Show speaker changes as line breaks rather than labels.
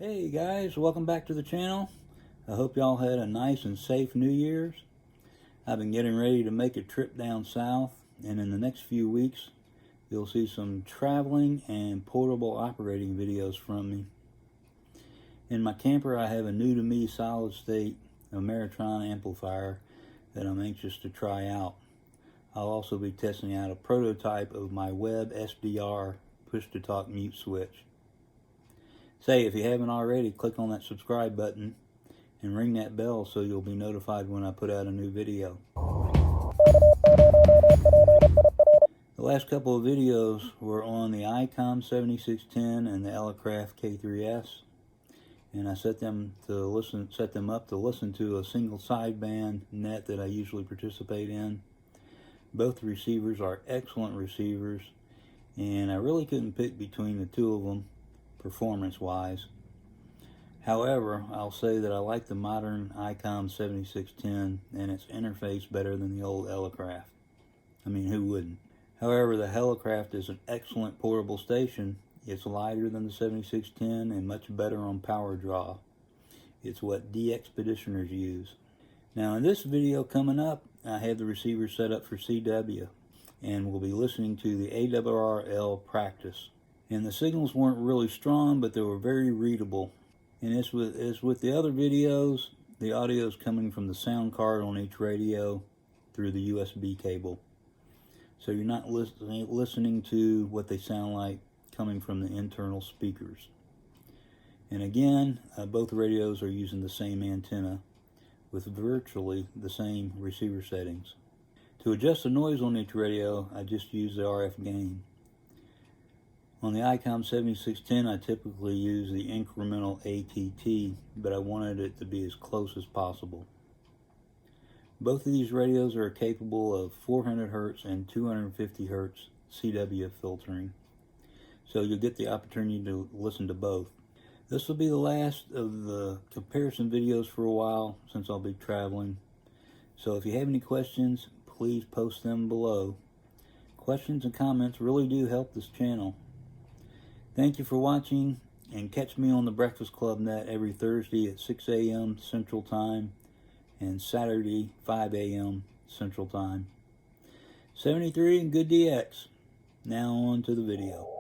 Hey guys, welcome back to the channel. I hope y'all had a nice and safe New Year's. I've been getting ready to make a trip down south, and in the next few weeks you'll see some traveling and portable operating videos from me. In my camper I have a new to me solid state Ameritron amplifier that I'm anxious to try out. I'll also be testing out a prototype of my web SDR push to talk mute switch. Say, if you haven't already, click on that subscribe button and ring that bell so you'll be notified when I put out a new video. The last couple of videos were on the Icom 7610 and the Elecraft K3S, and I set them up to listen to a single sideband net that I usually participate in. Both receivers are excellent receivers, and I really couldn't pick between the two of them performance-wise. However, I'll say that I like the modern Icom 7610 and its interface better than the old Elecraft. I mean, who wouldn't? However, the Elecraft is an excellent portable station. It's lighter than the 7610 and much better on power draw. It's what de-expeditioners use. Now in this video coming up, I have the receiver set up for CW, and we'll be listening to the ARRL practice. And the signals weren't really strong, but they were very readable. And as with the other videos, the audio is coming from the sound card on each radio through the USB cable. So you're not listening to what they sound like coming from the internal speakers. And again, both radios are using the same antenna with virtually the same receiver settings. To adjust the noise on each radio, I just use the RF gain. On the Icom 7610, I typically use the incremental ATT, but I wanted it to be as close as possible. Both of these radios are capable of 400 Hz and 250 Hz CW filtering, so you'll get the opportunity to listen to both. This will be the last of the comparison videos for a while, since I'll be traveling. So if you have any questions, please post them below. Questions and comments really do help this channel. Thank you for watching, and catch me on the Breakfast Club net every Thursday at 6 a.m. Central Time and Saturday 5 a.m. Central Time. 73 and good DX. Now on to the video.